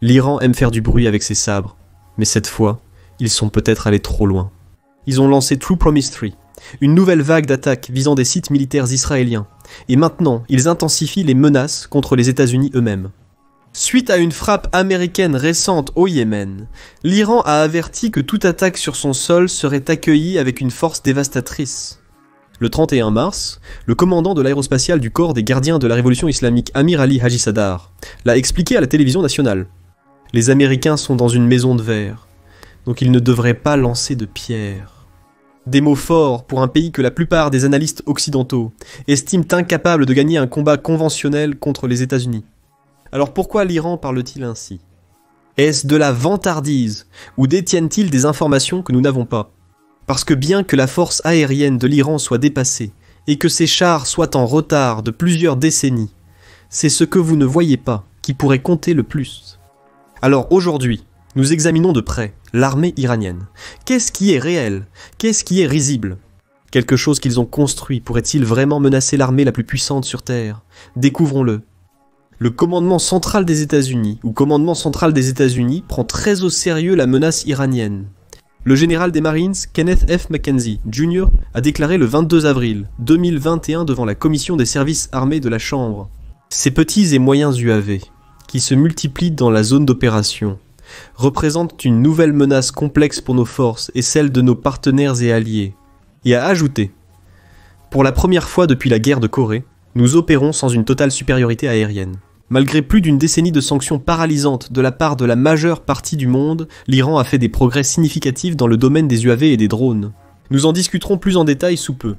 L'Iran aime faire du bruit avec ses sabres, mais cette fois, ils sont peut-être allés trop loin. Ils ont lancé True Promise 3, une nouvelle vague d'attaques visant des sites militaires israéliens, et maintenant, ils intensifient les menaces contre les États-Unis eux-mêmes. Suite à une frappe américaine récente au Yémen, l'Iran a averti que toute attaque sur son sol serait accueillie avec une force dévastatrice. Le 31 mars, le commandant de l'aérospatiale du corps des gardiens de la révolution islamique Amir Ali Haji Sadar l'a expliqué à la télévision nationale. Les Américains sont dans une maison de verre, donc ils ne devraient pas lancer de pierres. Des mots forts pour un pays que la plupart des analystes occidentaux estiment incapable de gagner un combat conventionnel contre les États-Unis. Alors pourquoi l'Iran parle-t-il ainsi? Est-ce de la vantardise, ou détiennent-ils des informations que nous n'avons pas? Parce que bien que la force aérienne de l'Iran soit dépassée, et que ses chars soient en retard de plusieurs décennies, c'est ce que vous ne voyez pas qui pourrait compter le plus. Alors aujourd'hui, nous examinons de près l'armée iranienne. Qu'est-ce qui est réel? Qu'est-ce qui est risible? Quelque chose qu'ils ont construit pourrait-il vraiment menacer l'armée la plus puissante sur Terre? Découvrons-le. Le commandement central des États-Unis, ou commandement central des États-Unis, prend très au sérieux la menace iranienne. Le général des Marines, Kenneth F. McKenzie, Jr., a déclaré le 22 avril 2021 devant la commission des services armés de la Chambre. Ces petits et moyens UAV, qui se multiplient dans la zone d'opération, représentent une nouvelle menace complexe pour nos forces et celle de nos partenaires et alliés. Et a ajouté, pour la première fois depuis la guerre de Corée, nous opérons sans une totale supériorité aérienne. Malgré plus d'une décennie de sanctions paralysantes de la part de la majeure partie du monde, l'Iran a fait des progrès significatifs dans le domaine des UAV et des drones. Nous en discuterons plus en détail sous peu.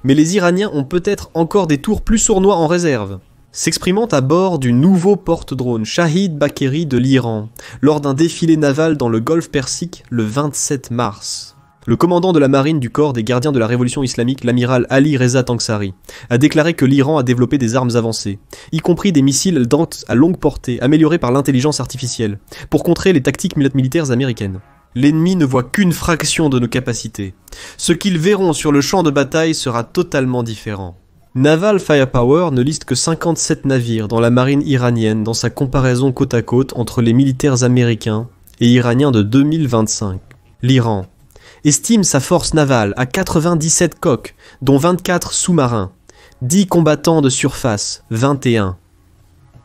Mais les Iraniens ont peut-être encore des tours plus sournois en réserve. S'exprimant à bord du nouveau porte-drone Shahid Bakeri de l'Iran, lors d'un défilé naval dans le golfe Persique le 27 mars. Le commandant de la marine du corps des gardiens de la révolution islamique, l'amiral Ali Reza Tangsari, a déclaré que l'Iran a développé des armes avancées, y compris des missiles à longue portée améliorés par l'intelligence artificielle, pour contrer les tactiques militaires américaines. L'ennemi ne voit qu'une fraction de nos capacités. Ce qu'ils verront sur le champ de bataille sera totalement différent. Naval Firepower ne liste que 57 navires dans la marine iranienne dans sa comparaison côte à côte entre les militaires américains et iraniens de 2025. L'Iran estime sa force navale à 97 coques, dont 24 sous-marins, 10 combattants de surface, 21,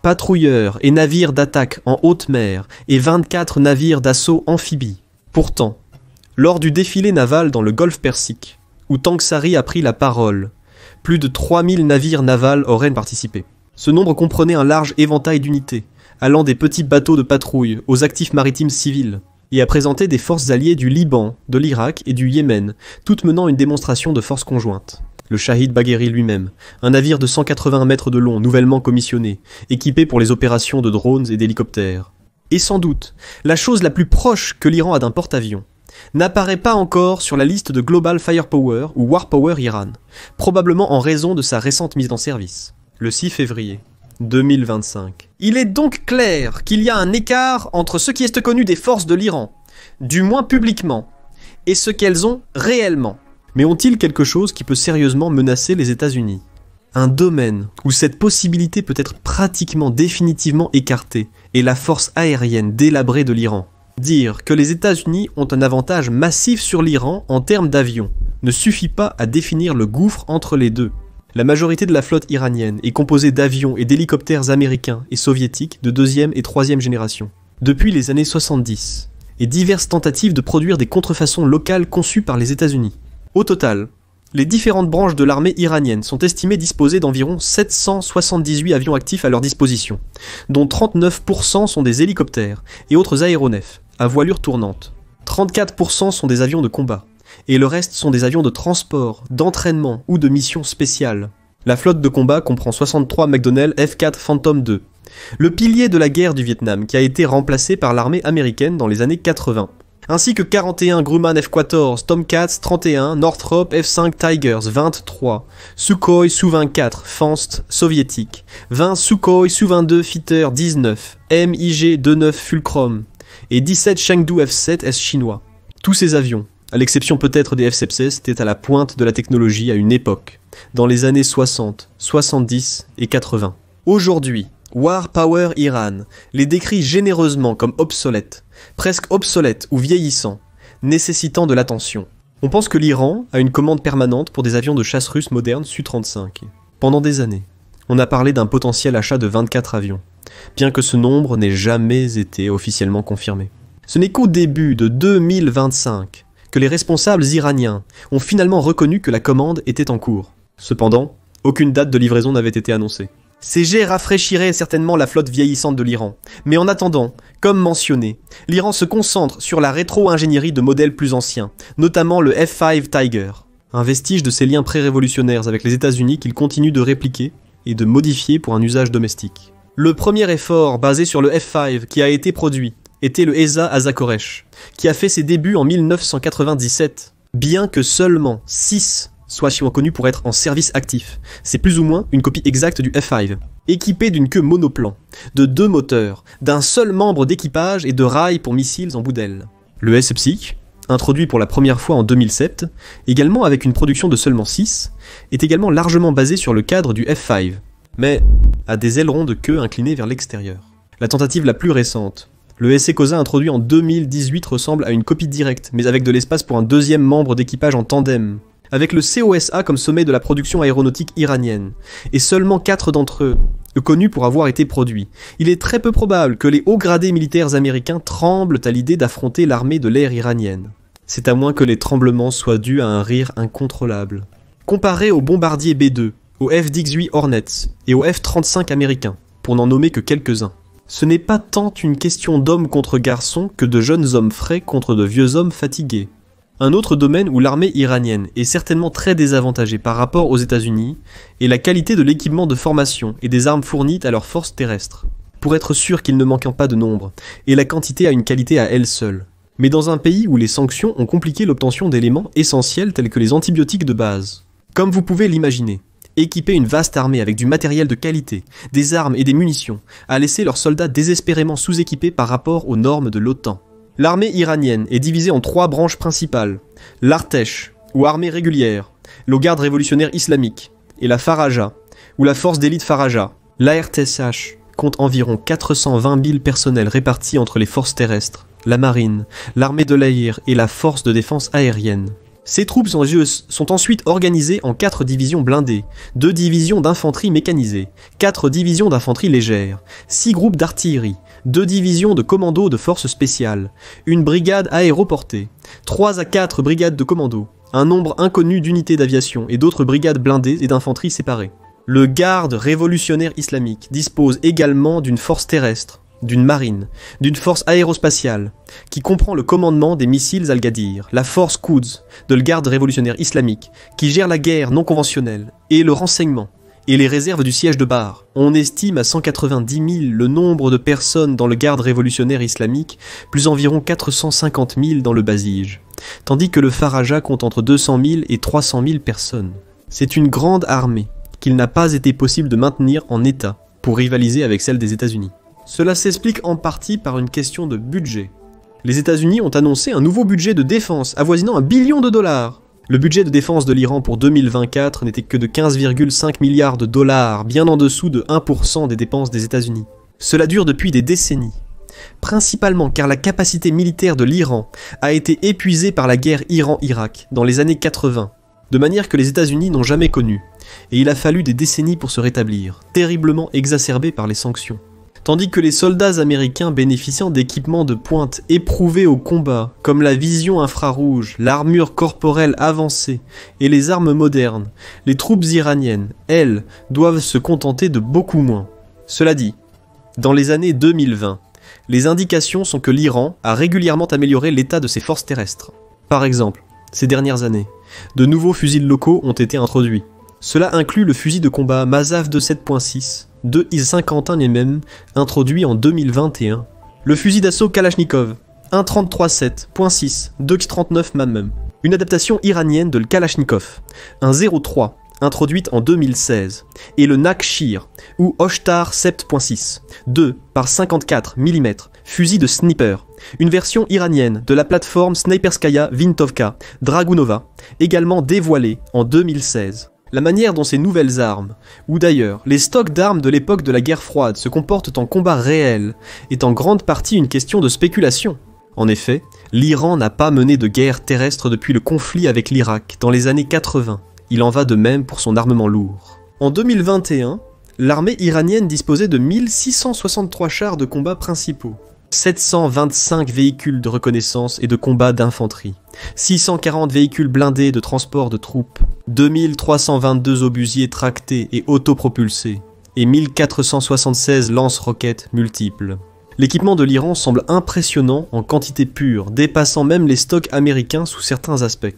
patrouilleurs et navires d'attaque en haute mer et 24 navires d'assaut amphibies. Pourtant, lors du défilé naval dans le golfe Persique, où Tangsari a pris la parole, plus de 3000 navires navals auraient participé. Ce nombre comprenait un large éventail d'unités, allant des petits bateaux de patrouille aux actifs maritimes civils, et a présenté des forces alliées du Liban, de l'Irak et du Yémen, toutes menant une démonstration de force conjointe. Le Shahid Bagheri lui-même, un navire de 180 mètres de long nouvellement commissionné, équipé pour les opérations de drones et d'hélicoptères. Et sans doute, la chose la plus proche que l'Iran a d'un porte-avions, n'apparaît pas encore sur la liste de Global Firepower ou Warpower Iran, probablement en raison de sa récente mise en service, le 6 février 2025. Il est donc clair qu'il y a un écart entre ce qui est connu des forces de l'Iran, du moins publiquement, et ce qu'elles ont réellement. Mais ont-ils quelque chose qui peut sérieusement menacer les États-Unis? Un domaine où cette possibilité peut être pratiquement définitivement écartée est la force aérienne délabrée de l'Iran. Dire que les États-Unis ont un avantage massif sur l'Iran en termes d'avions ne suffit pas à définir le gouffre entre les deux. La majorité de la flotte iranienne est composée d'avions et d'hélicoptères américains et soviétiques de 2e et 3e génération, depuis les années 70, et diverses tentatives de produire des contrefaçons locales conçues par les États-Unis. Au total, les différentes branches de l'armée iranienne sont estimées disposer d'environ 778 avions actifs à leur disposition, dont 39% sont des hélicoptères et autres aéronefs, à voilure tournante. 34% sont des avions de combat, et le reste sont des avions de transport, d'entraînement ou de missions spéciales. La flotte de combat comprend 63 McDonnell F-4 Phantom II, le pilier de la guerre du Vietnam qui a été remplacé par l'armée américaine dans les années 80, ainsi que 41 Grumman F-14, Tomcats 31, Northrop F-5 Tigers 23, Sukhoi Su-24 Fanst soviétique, 20 Sukhoi Su-22 Fighter 19, MiG-29 Fulcrum et 17 Chengdu F-7 S chinois. Tous ces avions, à l'exception peut-être des F-16, étaient à la pointe de la technologie à une époque, dans les années 60, 70 et 80. Aujourd'hui, War Power Iran les décrit généreusement comme obsolètes, presque obsolètes ou vieillissants, nécessitant de l'attention. On pense que l'Iran a une commande permanente pour des avions de chasse russes modernes Su-35. Pendant des années, on a parlé d'un potentiel achat de 24 avions, bien que ce nombre n'ait jamais été officiellement confirmé. Ce n'est qu'au début de 2025 que les responsables iraniens ont finalement reconnu que la commande était en cours. Cependant, aucune date de livraison n'avait été annoncée. Ces jets rafraîchiraient certainement la flotte vieillissante de l'Iran, mais en attendant, comme mentionné, l'Iran se concentre sur la rétro-ingénierie de modèles plus anciens, notamment le F-5 Tiger, un vestige de ses liens pré-révolutionnaires avec les États-Unis qu'il continue de répliquer et de modifier pour un usage domestique. Le premier effort basé sur le F-5 qui a été produit était le ESA Azakoresh, qui a fait ses débuts en 1997, bien que seulement 6 soient connus pour être en service actif. C'est plus ou moins une copie exacte du F-5. Équipé d'une queue monoplan, de 2 moteurs, d'un seul membre d'équipage et de rails pour missiles en bout d'aile. Le S-Psych, introduit pour la première fois en 2007, également avec une production de seulement 6, est également largement basé sur le cadre du F-5, mais a des ailerons de queue inclinés vers l'extérieur. La tentative la plus récente, le SE-COSA introduit en 2018 ressemble à une copie directe, mais avec de l'espace pour un deuxième membre d'équipage en tandem, avec le COSA comme sommet de la production aéronautique iranienne, et seulement 4 d'entre eux connus pour avoir été produits. Il est très peu probable que les hauts gradés militaires américains tremblent à l'idée d'affronter l'armée de l'air iranienne. C'est à moins que les tremblements soient dus à un rire incontrôlable. Comparé aux bombardiers B-2, aux F-18 Hornets et aux F-35 américains, pour n'en nommer que quelques-uns, ce n'est pas tant une question d'hommes contre garçons que de jeunes hommes frais contre de vieux hommes fatigués. Un autre domaine où l'armée iranienne est certainement très désavantagée par rapport aux États-Unis est la qualité de l'équipement de formation et des armes fournies à leurs forces terrestres, pour être sûr qu'il ne manque pas de nombre, et la quantité a une qualité à elle seule. Mais dans un pays où les sanctions ont compliqué l'obtention d'éléments essentiels tels que les antibiotiques de base. Comme vous pouvez l'imaginer, équiper une vaste armée avec du matériel de qualité, des armes et des munitions, a laissé leurs soldats désespérément sous-équipés par rapport aux normes de l'OTAN. L'armée iranienne est divisée en 3 branches principales, l'Artesh, ou armée régulière, le garde révolutionnaire islamique, et la Faraja, ou la force d'élite Faraja. L'ARTSH compte environ 420 000 personnels répartis entre les forces terrestres, la marine, l'armée de l'air et la force de défense aérienne. Ces troupes sont ensuite organisées en 4 divisions blindées, 2 divisions d'infanterie mécanisée, 4 divisions d'infanterie légère, 6 groupes d'artillerie, 2 divisions de commandos de forces spéciales, une brigade aéroportée, 3 à 4 brigades de commandos, un nombre inconnu d'unités d'aviation et d'autres brigades blindées et d'infanterie séparées. Le garde révolutionnaire islamique dispose également d'une force terrestre, d'une marine, d'une force aérospatiale, qui comprend le commandement des missiles Al-Ghadir, la force Quds de le garde révolutionnaire islamique, qui gère la guerre non conventionnelle, et le renseignement, et les réserves du siège de Bar. On estime à 190 000 le nombre de personnes dans le garde révolutionnaire islamique, plus environ 450 000 dans le Basij, tandis que le Faraja compte entre 200 000 et 300 000 personnes. C'est une grande armée qu'il n'a pas été possible de maintenir en état pour rivaliser avec celle des États-Unis. Cela s'explique en partie par une question de budget. Les États-Unis ont annoncé un nouveau budget de défense avoisinant $1 billion. Le budget de défense de l'Iran pour 2024 n'était que de 15,5 milliards de dollars, bien en dessous de 1% des dépenses des États-Unis. Cela dure depuis des décennies, principalement car la capacité militaire de l'Iran a été épuisée par la guerre Iran-Irak dans les années 80, de manière que les États-Unis n'ont jamais connu, et il a fallu des décennies pour se rétablir, terriblement exacerbés par les sanctions. Tandis que les soldats américains bénéficiant d'équipements de pointe éprouvés au combat, comme la vision infrarouge, l'armure corporelle avancée et les armes modernes, les troupes iraniennes, elles, doivent se contenter de beaucoup moins. Cela dit, dans les années 2020, les indications sont que l'Iran a régulièrement amélioré l'état de ses forces terrestres. Par exemple, ces dernières années, de nouveaux fusils locaux ont été introduits. Cela inclut le fusil de combat Masav 2.7.6, de I-51 et même, introduit en 2021. Le fusil d'assaut Kalachnikov, 1.33.7.6, 2x39 Mammum, une adaptation iranienne de le Kalachnikov, un 03, introduite en 2016, et le Nakshir, ou Oshtar 7.6, 2 par 54 mm, fusil de sniper, une version iranienne de la plateforme Sniperskaya Vintovka Dragunova, également dévoilée en 2016. La manière dont ces nouvelles armes, ou d'ailleurs les stocks d'armes de l'époque de la guerre froide se comportent en combat réel, est en grande partie une question de spéculation. En effet, l'Iran n'a pas mené de guerre terrestre depuis le conflit avec l'Irak dans les années 80. Il en va de même pour son armement lourd. En 2021, l'armée iranienne disposait de 1663 chars de combat principaux, 725 véhicules de reconnaissance et de combat d'infanterie, 640 véhicules blindés de transport de troupes, 2322 obusiers tractés et autopropulsés, et 1476 lance-roquettes multiples. L'équipement de l'Iran semble impressionnant en quantité pure, dépassant même les stocks américains sous certains aspects.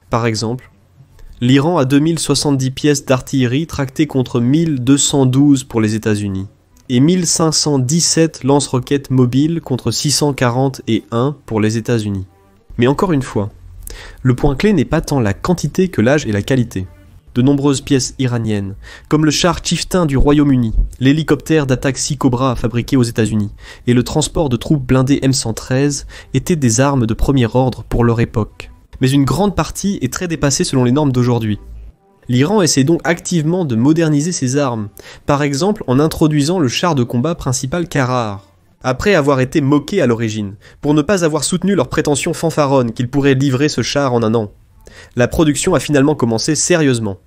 Par exemple, l'Iran a 2070 pièces d'artillerie tractées contre 1212 pour les États-Unis, et 1517 lance-roquettes mobiles contre 641 pour les États-Unis. Mais encore une fois, le point clé n'est pas tant la quantité que l'âge et la qualité. De nombreuses pièces iraniennes, comme le char Chieftain du Royaume-Uni, l'hélicoptère d'attaque Sea Cobra fabriqué aux États-Unis, et le transport de troupes blindées M113 étaient des armes de premier ordre pour leur époque. Mais une grande partie est très dépassée selon les normes d'aujourd'hui. L'Iran essaie donc activement de moderniser ses armes, par exemple en introduisant le char de combat principal Karar, après avoir été moqué à l'origine, pour ne pas avoir soutenu leurs prétentions fanfaronnes qu'ils pourraient livrer ce char en un an. La production a finalement commencé sérieusement,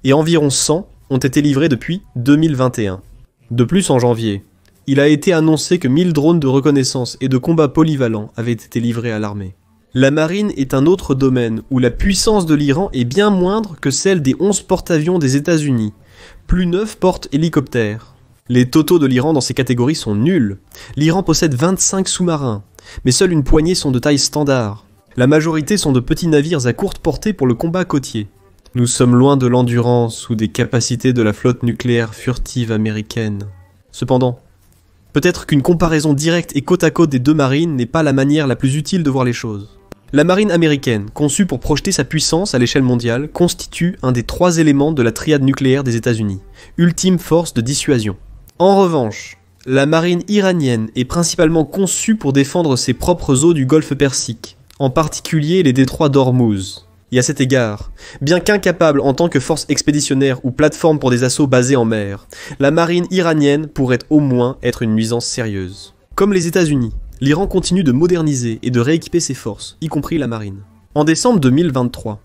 et environ 100 ont été livrés depuis 2021. De plus, en janvier, il a été annoncé que 1000 drones de reconnaissance et de combat polyvalents avaient été livrés à l'armée. La marine est un autre domaine où la puissance de l'Iran est bien moindre que celle des 11 porte-avions des États-Unis, plus 9 porte-hélicoptères. Les totaux de l'Iran dans ces catégories sont nuls. L'Iran possède 25 sous-marins, mais seule une poignée sont de taille standard. La majorité sont de petits navires à courte portée pour le combat côtier. Nous sommes loin de l'endurance ou des capacités de la flotte nucléaire furtive américaine. Cependant, peut-être qu'une comparaison directe et côte à côte des deux marines n'est pas la manière la plus utile de voir les choses. La marine américaine, conçue pour projeter sa puissance à l'échelle mondiale, constitue un des 3 éléments de la triade nucléaire des États-Unis, ultime force de dissuasion. En revanche, la marine iranienne est principalement conçue pour défendre ses propres eaux du golfe Persique, en particulier les détroits d'Ormuz. Et à cet égard, bien qu'incapable en tant que force expéditionnaire ou plateforme pour des assauts basés en mer, la marine iranienne pourrait au moins être une nuisance sérieuse. Comme les États-Unis, l'Iran continue de moderniser et de rééquiper ses forces, y compris la marine. En décembre 2023,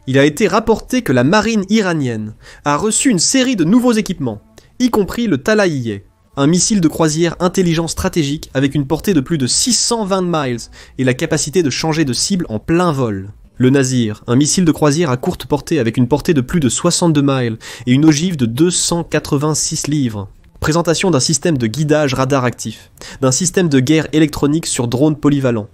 il a été rapporté que la marine iranienne a reçu une série de nouveaux équipements, y compris le Talaïeh, un missile de croisière intelligent stratégique avec une portée de plus de 620 miles et la capacité de changer de cible en plein vol. Le Nasir, un missile de croisière à courte portée avec une portée de plus de 62 miles et une ogive de 286 livres. Présentation d'un système de guidage radar actif, d'un système de guerre électronique sur drone polyvalent,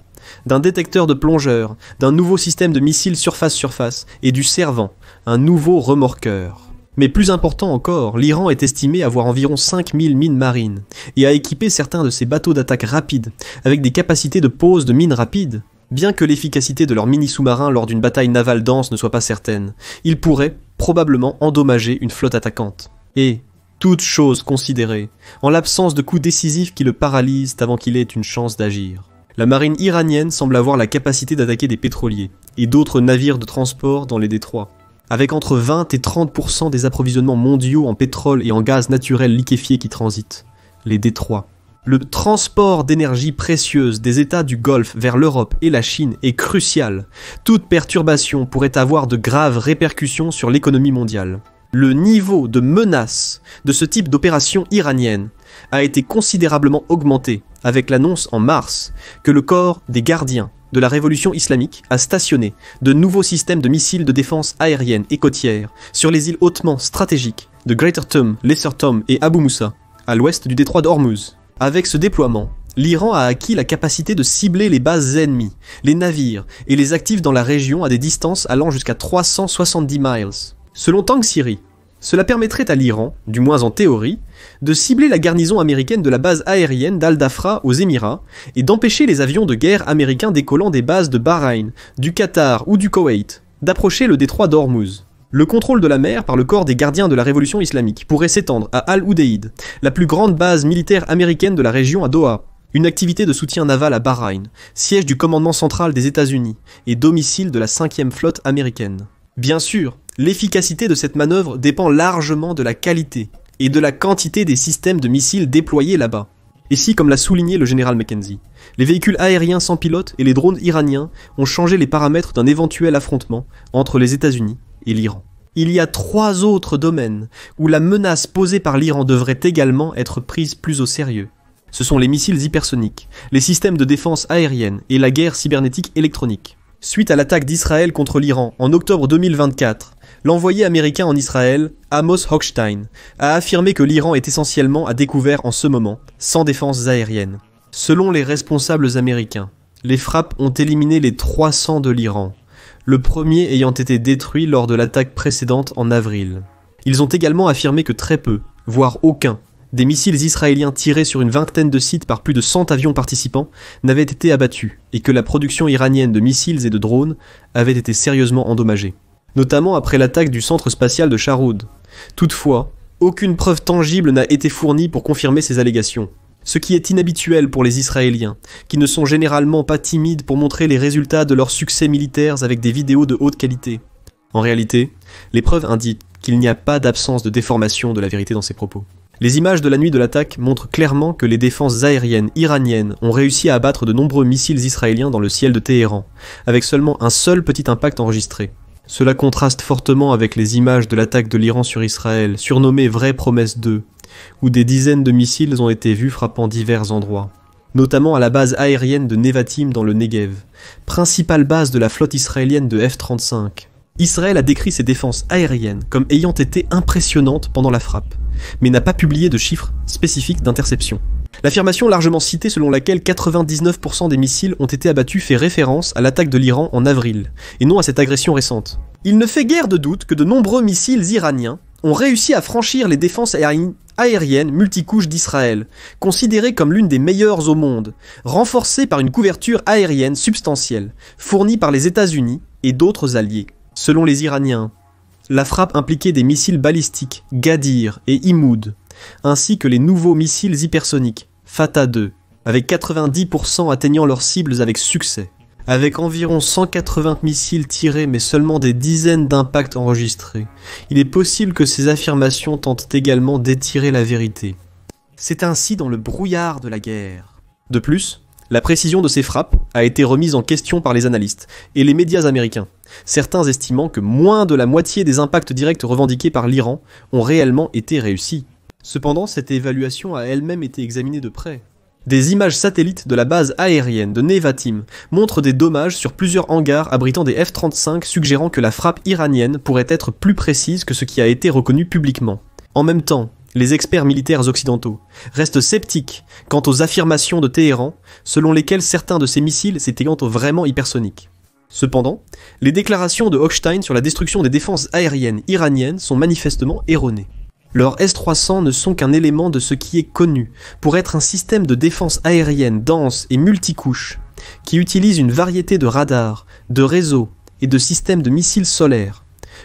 d'un détecteur de plongeurs, d'un nouveau système de missiles surface-surface et du Servant, un nouveau remorqueur. Mais plus important encore, l'Iran est estimé avoir environ 5000 mines marines et a équipé certains de ses bateaux d'attaque rapides avec des capacités de pose de mines rapides. Bien que l'efficacité de leurs mini-sous-marins lors d'une bataille navale dense ne soit pas certaine, ils pourraient probablement endommager une flotte attaquante. Et, toutes choses considérées, en l'absence de coups décisifs qui le paralysent avant qu'il ait une chance d'agir, la marine iranienne semble avoir la capacité d'attaquer des pétroliers et d'autres navires de transport dans les détroits, avec entre 20 et 30% des approvisionnements mondiaux en pétrole et en gaz naturel liquéfié qui transitent. Les détroits. Le transport d'énergie précieuse des États du Golfe vers l'Europe et la Chine est crucial. Toute perturbation pourrait avoir de graves répercussions sur l'économie mondiale. Le niveau de menace de ce type d'opération iranienne a été considérablement augmenté avec l'annonce en mars que le corps des gardiens de la révolution islamique a stationné de nouveaux systèmes de missiles de défense aérienne et côtière sur les îles hautement stratégiques de Greater Tom, Lesser Tom et Abu Moussa, à l'ouest du détroit d'Ormuz. Avec ce déploiement, l'Iran a acquis la capacité de cibler les bases ennemies, les navires et les actifs dans la région à des distances allant jusqu'à 370 miles. Selon Tank Siri, cela permettrait à l'Iran, du moins en théorie, de cibler la garnison américaine de la base aérienne d'Al-Dafra aux Émirats et d'empêcher les avions de guerre américains décollant des bases de Bahreïn, du Qatar ou du Koweït d'approcher le détroit d'Ormuz. Le contrôle de la mer par le corps des gardiens de la révolution islamique pourrait s'étendre à Al-Udeid, la plus grande base militaire américaine de la région à Doha, une activité de soutien naval à Bahreïn, siège du commandement central des États-Unis et domicile de la 5e flotte américaine. Bien sûr, l'efficacité de cette manœuvre dépend largement de la qualité et de la quantité des systèmes de missiles déployés là-bas. Et si, comme l'a souligné le général Mackenzie, les véhicules aériens sans pilote et les drones iraniens ont changé les paramètres d'un éventuel affrontement entre les États-Unis et l'Iran. Il y a 3 autres domaines où la menace posée par l'Iran devrait également être prise plus au sérieux. Ce sont les missiles hypersoniques, les systèmes de défense aérienne et la guerre cybernétique électronique. Suite à l'attaque d'Israël contre l'Iran en octobre 2024, l'envoyé américain en Israël, Amos Hochstein, a affirmé que l'Iran est essentiellement à découvert en ce moment, sans défense aérienne. Selon les responsables américains, les frappes ont éliminé les 300 de l'Iran, le premier ayant été détruit lors de l'attaque précédente en avril. Ils ont également affirmé que très peu, voire aucun, des missiles israéliens tirés sur une vingtaine de sites par plus de 100 avions participants n'avaient été abattus, et que la production iranienne de missiles et de drones avait été sérieusement endommagée, notamment après l'attaque du centre spatial de Sharoud. Toutefois, aucune preuve tangible n'a été fournie pour confirmer ces allégations, ce qui est inhabituel pour les Israéliens, qui ne sont généralement pas timides pour montrer les résultats de leurs succès militaires avec des vidéos de haute qualité. En réalité, les preuves indiquent qu'il n'y a pas d'absence de déformation de la vérité dans ces propos. Les images de la nuit de l'attaque montrent clairement que les défenses aériennes iraniennes ont réussi à abattre de nombreux missiles israéliens dans le ciel de Téhéran, avec seulement un seul petit impact enregistré. Cela contraste fortement avec les images de l'attaque de l'Iran sur Israël, surnommée Vraie Promesse 2, où des dizaines de missiles ont été vus frappant divers endroits, notamment à la base aérienne de Nevatim dans le Negev, principale base de la flotte israélienne de F-35. Israël a décrit ses défenses aériennes comme ayant été impressionnantes pendant la frappe, mais n'a pas publié de chiffres spécifiques d'interception. L'affirmation largement citée selon laquelle 99% des missiles ont été abattus fait référence à l'attaque de l'Iran en avril, et non à cette agression récente. Il ne fait guère de doute que de nombreux missiles iraniens ont réussi à franchir les défenses aériennes multicouches d'Israël, considérées comme l'une des meilleures au monde, renforcées par une couverture aérienne substantielle, fournie par les États-Unis et d'autres alliés. Selon les Iraniens, la frappe impliquait des missiles balistiques, Gadir et Imoud, ainsi que les nouveaux missiles hypersoniques, Fatah 2, avec 90% atteignant leurs cibles avec succès. Avec environ 180 missiles tirés mais seulement des dizaines d'impacts enregistrés, il est possible que ces affirmations tentent également d'étirer la vérité. C'est ainsi dans le brouillard de la guerre. De plus, la précision de ces frappes a été remise en question par les analystes et les médias américains, certains estimant que moins de la moitié des impacts directs revendiqués par l'Iran ont réellement été réussis. Cependant, cette évaluation a elle-même été examinée de près. Des images satellites de la base aérienne de Nevatim montrent des dommages sur plusieurs hangars abritant des F-35, suggérant que la frappe iranienne pourrait être plus précise que ce qui a été reconnu publiquement. En même temps, les experts militaires occidentaux restent sceptiques quant aux affirmations de Téhéran, selon lesquelles certains de ces missiles s'étaient vraiment hypersoniques. Cependant, les déclarations de Hochstein sur la destruction des défenses aériennes iraniennes sont manifestement erronées. Leurs S-300 ne sont qu'un élément de ce qui est connu pour être un système de défense aérienne dense et multicouche, qui utilise une variété de radars, de réseaux et de systèmes de missiles solaires,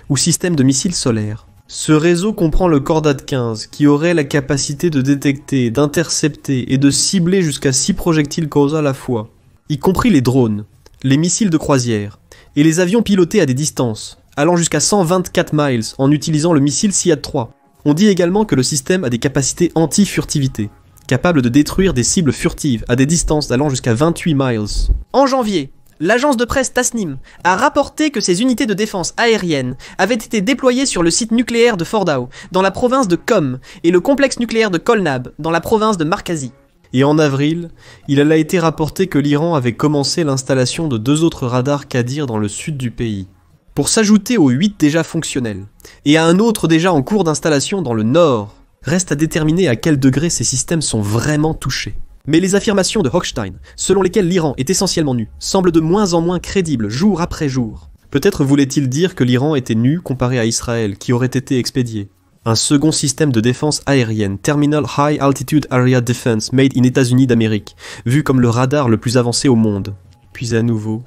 ou systèmes de missiles solaires. Ce réseau comprend le Cordat 15, qui aurait la capacité de détecter, d'intercepter et de cibler jusqu'à 6 projectiles Causa à la fois, y compris les drones, les missiles de croisière, et les avions pilotés à des distances, allant jusqu'à 124 miles en utilisant le missile SIAD-3. On dit également que le système a des capacités anti-furtivité, capables de détruire des cibles furtives à des distances allant jusqu'à 28 miles. En janvier, l'agence de presse Tasnim a rapporté que ces unités de défense aérienne avaient été déployées sur le site nucléaire de Fordow, dans la province de Qom, et le complexe nucléaire de Kolnab, dans la province de Markazi. Et en avril, il a été rapporté que l'Iran avait commencé l'installation de 2 autres radars Qadir dans le sud du pays, pour s'ajouter aux 8 déjà fonctionnels, et à un autre déjà en cours d'installation dans le nord. Reste à déterminer à quel degré ces systèmes sont vraiment touchés. Mais les affirmations de Hochstein, selon lesquelles l'Iran est essentiellement nu, semblent de moins en moins crédibles jour après jour. Peut-être voulait-il dire que l'Iran était nu comparé à Israël, qui aurait été expédié. Un second système de défense aérienne, Terminal High Altitude Area Defense Made in États-Unis d'Amérique, vu comme le radar le plus avancé au monde. Puis à nouveau,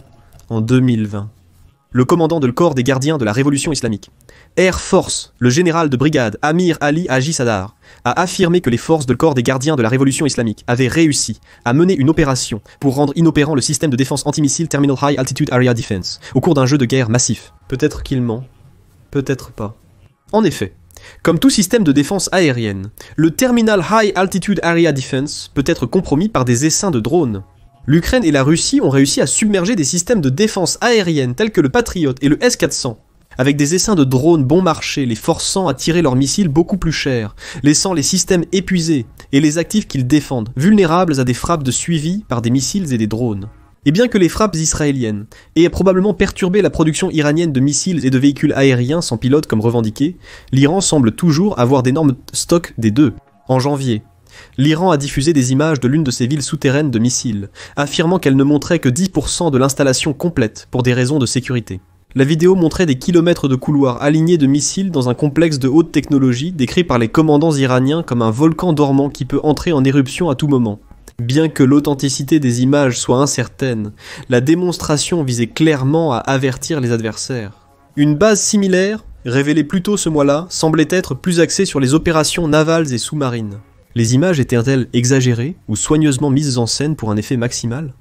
en 2020. Le commandant de le corps des gardiens de la révolution islamique, Air Force, le général de brigade Amir Ali Haji Sadar, a affirmé que les forces de le corps des gardiens de la révolution islamique avaient réussi à mener une opération pour rendre inopérant le système de défense antimissile Terminal High Altitude Area Defense au cours d'un jeu de guerre massif. Peut-être qu'il ment, Peut-être pas. En effet, comme tout système de défense aérienne, le Terminal High Altitude Area Defense peut être compromis par des essaims de drones. L'Ukraine et la Russie ont réussi à submerger des systèmes de défense aérienne tels que le Patriot et le S-400, avec des essaims de drones bon marché les forçant à tirer leurs missiles beaucoup plus chers, laissant les systèmes épuisés et les actifs qu'ils défendent vulnérables à des frappes de suivi par des missiles et des drones. Et bien que les frappes israéliennes aient probablement perturbé la production iranienne de missiles et de véhicules aériens sans pilote comme revendiqué, l'Iran semble toujours avoir d'énormes stocks des deux. En janvier, l'Iran a diffusé des images de l'une de ses villes souterraines de missiles, affirmant qu'elle ne montrait que 10% de l'installation complète pour des raisons de sécurité. La vidéo montrait des kilomètres de couloirs alignés de missiles dans un complexe de haute technologie décrit par les commandants iraniens comme un volcan dormant qui peut entrer en éruption à tout moment. Bien que l'authenticité des images soit incertaine, la démonstration visait clairement à avertir les adversaires. Une base similaire, révélée plus tôt ce mois-là, semblait être plus axée sur les opérations navales et sous-marines. Les images étaient-elles exagérées ou soigneusement mises en scène pour un effet maximal ?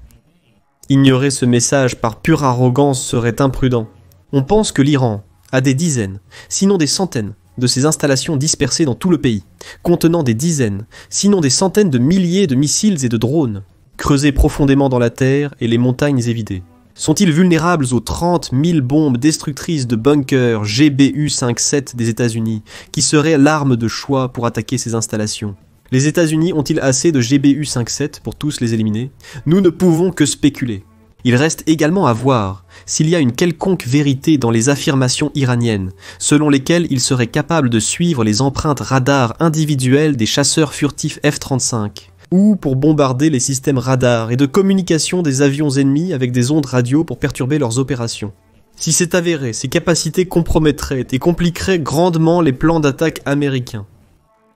Ignorer ce message par pure arrogance serait imprudent. On pense que l'Iran a des dizaines, sinon des centaines, de ces installations dispersées dans tout le pays, contenant des dizaines, sinon des centaines de milliers de missiles et de drones, creusés profondément dans la terre et les montagnes évidées. Sont-ils vulnérables aux 30 000 bombes destructrices de bunkers GBU-57 des États-Unis, qui seraient l'arme de choix pour attaquer ces installations ? Les États-Unis ont-ils assez de GBU-57 pour tous les éliminer ? Nous ne pouvons que spéculer. Il reste également à voir s'il y a une quelconque vérité dans les affirmations iraniennes, selon lesquelles ils seraient capables de suivre les empreintes radars individuelles des chasseurs furtifs F-35, ou pour bombarder les systèmes radars et de communication des avions ennemis avec des ondes radio pour perturber leurs opérations. Si c'est avéré, ces capacités compromettraient et compliqueraient grandement les plans d'attaque américains.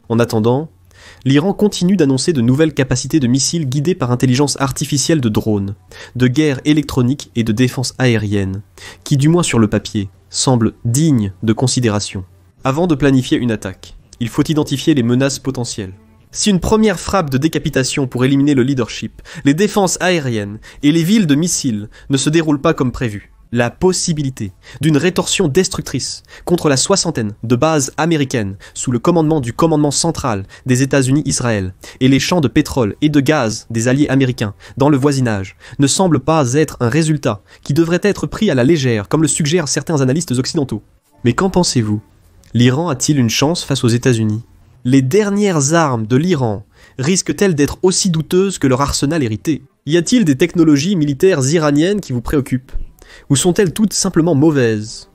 En attendant, l'Iran continue d'annoncer de nouvelles capacités de missiles guidés par intelligence artificielle de drones, de guerre électronique et de défense aérienne, qui du moins sur le papier, semblent dignes de considération. Avant de planifier une attaque, il faut identifier les menaces potentielles. Si une première frappe de décapitation pour éliminer le leadership, les défenses aériennes et les villes de missiles ne se déroulent pas comme prévu, la possibilité d'une rétorsion destructrice contre la soixantaine de bases américaines sous le commandement du commandement central des États-Unis-Israël et les champs de pétrole et de gaz des alliés américains dans le voisinage ne semble pas être un résultat qui devrait être pris à la légère comme le suggèrent certains analystes occidentaux. Mais qu'en pensez-vous ? L'Iran a-t-il une chance face aux États-Unis ? Les dernières armes de l'Iran risquent-elles d'être aussi douteuses que leur arsenal hérité ? Y a-t-il des technologies militaires iraniennes qui vous préoccupent ? Ou sont-elles toutes simplement mauvaises ?